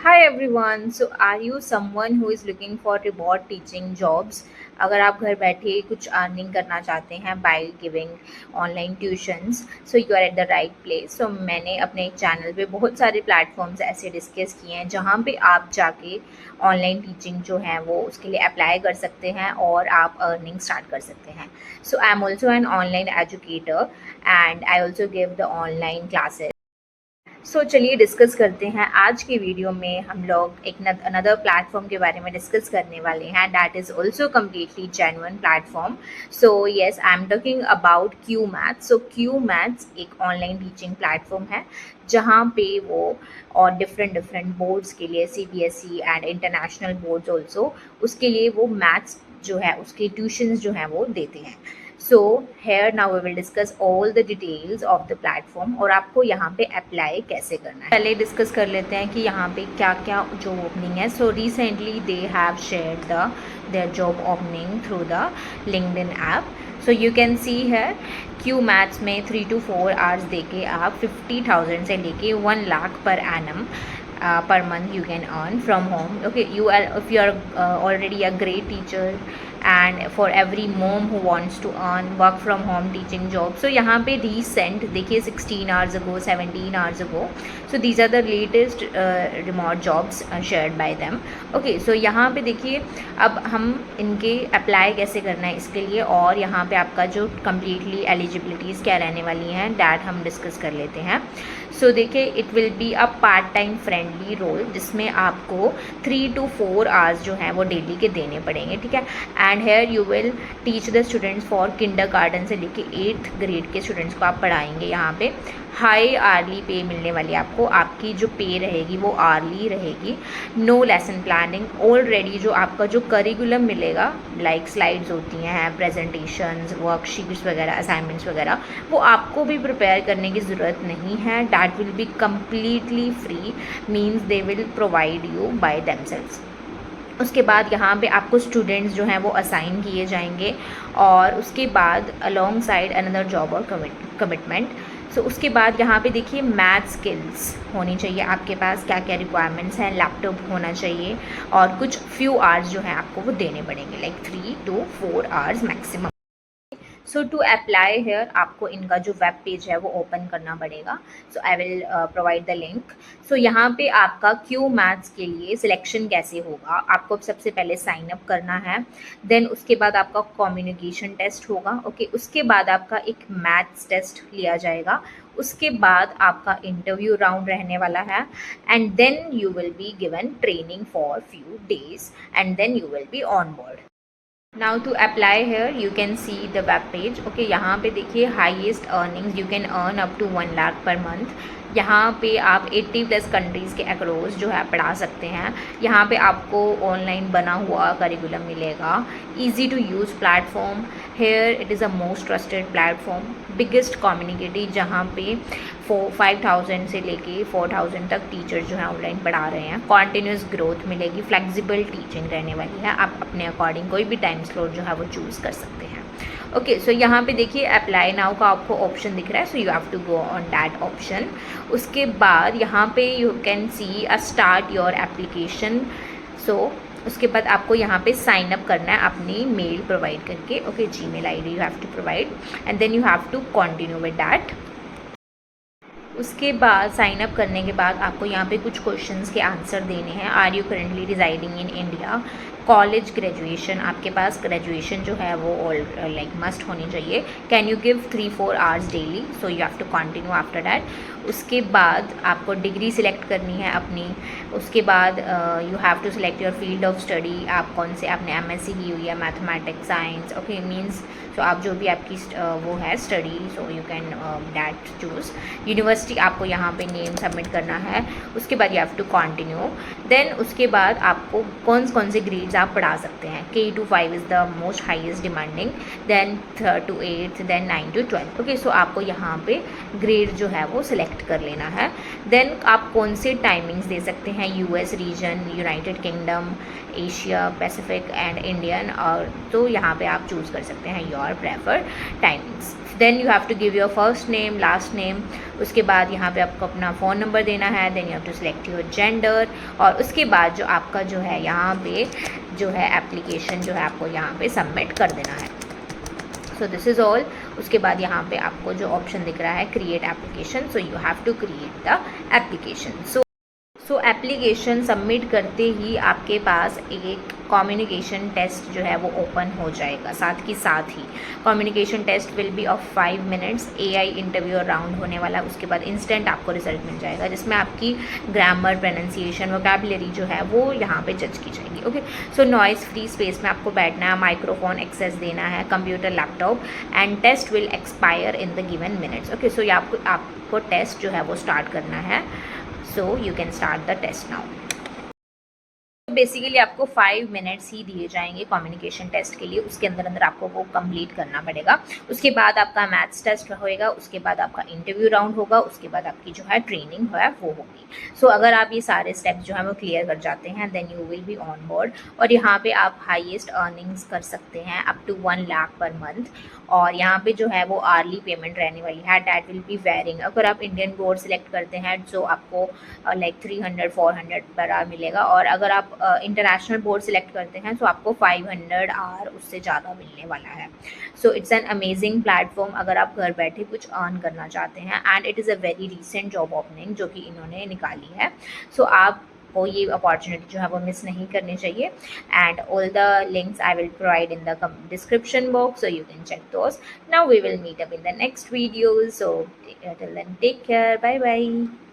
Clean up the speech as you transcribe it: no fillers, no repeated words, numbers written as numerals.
Hi everyone. So are you someone who is looking for remote teaching jobs? अगर आप घर बैठे कुछ अर्निंग करना चाहते हैं by giving online tuitions, so you are at the right place. सो मैंने अपने चैनल पे बहुत सारे प्लेटफॉर्म्स ऐसे डिस्कस किए हैं जहाँ पे आप जाके ऑनलाइन टीचिंग जो है वो उसके लिए अप्लाई कर सकते हैं और आप अर्निंग स्टार्ट कर सकते हैं. So I am also an online educator and I also give the online classes. चलिए डिस्कस करते हैं. आज की वीडियो में हम लोग एक अनदर प्लेटफॉर्म के बारे में डिस्कस करने वाले हैं that is also completely genuine platform. So yes, I am talking about Q maths. So Q maths एक ऑनलाइन टीचिंग प्लेटफॉर्म है जहाँ पे वो और डिफरेंट बोर्ड्स के लिए CBSE and international boards also उसके लिए वो मैथ्स जो है उसके ट्यूशन्स जो हैं वो देते हैं. So here now we will discuss all the details of the platform और आपको यहाँ पे अप्लाई कैसे करना है. पहले डिस्कस कर लेते हैं कि यहाँ पे क्या क्या जो ओपनिंग है. So recently they have shared their job opening through the LinkedIn app. So you can सी है क्यू मैथ्स में 3 to 4 आवर्स दे के आप 50,000 से लेके 1 lakh per annum per month you can earn from home. Okay, if you are already a great teacher and for every mom who wants to earn work from home teaching job. So यहाँ पे recent देखिए 16 hours ago 17 hours ago, so these are the latest remote jobs shared by them. Okay, so यहाँ पे देखिए अब हम इनके apply कैसे करना है इसके लिए और यहाँ पे आपका जो कम्प्लीटली एलिजिबिलिटीज़ क्या रहने वाली हैं डैट हम डिस्कस कर लेते हैं. सो देखिए it will be a part time friendly role जिसमें आपको 3 to 4 आवर्स जो हैं वो डेली के देने पड़ेंगे. ठीक है. And here you will teach the students for kindergarten से लेके 8th ग्रेड के स्टूडेंट्स को आप पढ़ाएंगे. यहाँ पे हाई आर्ली पे मिलने वाली आपको आपकी जो पे रहेगी वो आर्ली रहेगी. No lesson planning. ऑलरेडी जो आपका जो करिकुलम मिलेगा लाइक स्लाइड्स होती हैं, प्रेजेंटेशंस, वर्कशीट्स वगैरह, असाइनमेंट्स वगैरह, वो आपको भी प्रिपेयर करने की ज़रूरत नहीं है. That will be completely free. Means they will provide you by themselves. उसके बाद यहाँ पे आपको स्टूडेंट्स जो हैं वो असाइन किए जाएंगे और उसके बाद अलोंग साइड अनदर जॉब और कमिटमेंट. सो उसके बाद यहाँ पे देखिए मैथ स्किल्स होनी चाहिए आपके पास. क्या क्या रिक्वायरमेंट्स हैं. लैपटॉप होना चाहिए और कुछ फ्यू आवर्स जो हैं आपको वो देने पड़ेंगे like 3 to 4 hours maximum. So to apply here आपको इनका जो वेब पेज है वो ओपन करना पड़ेगा. So I will provide the link. So यहाँ पे आपका क्यू मैथ्स के लिए सिलेक्शन कैसे होगा. आपको सबसे पहले साइन अप करना है. देन उसके बाद आपका कम्युनिकेशन टेस्ट होगा. ओके, उसके बाद आपका एक मैथ्स टेस्ट लिया जाएगा. उसके बाद आपका इंटरव्यू राउंड रहने वाला है and then you will be given training for few days and then you will be on board. Now to apply here you can see the web page. Okay, यहाँ पे देखिए highest earnings you can earn up to 1 lakh per month. यहाँ पे आप 80+ countries के across जो है पढ़ा सकते हैं. यहाँ पे आपको ऑनलाइन बना हुआ करिकुलम मिलेगा. Easy to use platform. Here it is a most trusted platform. Biggest community जहाँ पे 5,000 से लेके 4,000 तक टीचर्स जो है ऑनलाइन पढ़ा रहे हैं. कॉन्टीन्यूस ग्रोथ मिलेगी. फ्लेक्सिबल टीचिंग रहने वाली है. आप अपने अकॉर्डिंग कोई भी टाइम स्लॉट जो है वो चूज़ कर सकते हैं. ओके, सो यहाँ पे देखिए अप्लाई नाउ का आपको ऑप्शन दिख रहा है. So you have to go on that option. उसके बाद यहाँ पे you can see a start your application. So उसके बाद आपको यहाँ पे साइन अप करना है अपनी मेल प्रोवाइड करके. Okay, Gmail ID you have to provide and then you have to continue with that. उसके बाद साइन अप करने के बाद आपको यहाँ पे कुछ क्वेश्चंस के आंसर देने हैं. Are you currently residing in India. College graduation, आपके पास ग्रेजुएशन जो है वो ऑल लाइक मस्ट होनी चाहिए. Can you give 3-4 hours daily. So you have to continue after that. उसके बाद आपको डिग्री सिलेक्ट करनी है अपनी. उसके बाद you have to select your field of study. आप कौन से आपने MSc की हुई है, mathematics, science. Okay, means so आप जो भी आपकी वो है study, so you can that choose. University आपको यहाँ पे नेम सबमिट करना है. उसके बाद you have to continue. Then उसके बाद आपको कौन से ग्रेड्स आप पढ़ा सकते हैं. K to 5 is the most highest demanding. Then 3rd to 8th, then 9 to 12. Okay, so आपको यहाँ पे ग्रेड जो है वो सिलेक्ट कर लेना है. देन आप कौन से टाइमिंग्स दे सकते हैं. US region, United Kingdom, Asia Pacific and Indian. और तो यहाँ पे आप चूज़ कर सकते हैं your prefer timings. Then you have to give your first name, last name. उसके बाद यहाँ पे आपको अपना फ़ोन नंबर देना है। Then you have to select your gender, और उसके बाद जो आपका जो है यहाँ पे जो है एप्लीकेशन जो है आपको यहाँ पे सबमिट कर देना है। So this is all. उसके बाद यहाँ पे आपको जो ऑप्शन दिख रहा है create application, so you have to create the application. So application submit करते ही आपके पास एक कम्युनिकेशन टेस्ट जो है वो ओपन हो जाएगा। साथ ही communication test will be of 5 minutes. AI interview round होने वाला है। उसके बाद इंस्टेंट आपको रिजल्ट मिल जाएगा, जिसमें आपकी ग्रामर, प्रोनाउंसिएशन, वोकैबुलरी जो है वो यहाँ पे जज की जाएगी। Okay, so noise free space में आपको बैठना है, माइक्रोफोन एक्सेस देना है, computer, laptop, and test will expire in the given minutes. Okay, so ये आपको टेस्ट जो है वो स्टार्ट करना है। So you can start the test now. Basically आपको 5 मिनट्स ही दिए जाएंगे कम्युनिकेशन टेस्ट के लिए। उसके अंदर आपको वो कंप्लीट करना पड़ेगा। उसके बाद आपका मैथ्स टेस्ट होएगा, उसके बाद आपका इंटरव्यू राउंड होगा, उसके बाद आपकी जो है ट्रेनिंग है वो होगी। सो अगर आप ये सारे स्टेप्स जो है वो क्लियर कर जाते हैं, then you will be on board. और यहाँ पे आप हाईएस्ट अर्निंग्स कर सकते हैं up to 1 lakh per month. और यहाँ पे जो है वो आर्ली पेमेंट रहने वाली है, डैट विल बी वेरिंग। अगर आप इंडियन बोर्ड सेलेक्ट करते हैं तो आपको लाइक 300-400 पर आवर मिलेगा, और अगर आप इंटरनेशनल बोर्ड सिलेक्ट करते हैं तो आपको 500 आवर उससे ज़्यादा मिलने वाला है। So it's an amazing platform अगर आप घर बैठे कुछ अर्न करना चाहते हैं, and it is a very recent job opening जो कि इन्होंने निकाली है। सो आपको ये अपॉर्चुनिटी जो है वो मिस नहीं करनी चाहिए। And all the links I will provide in the description box, so you can check those. Now we will meet up in the next video. So till then, take care. Bye bye.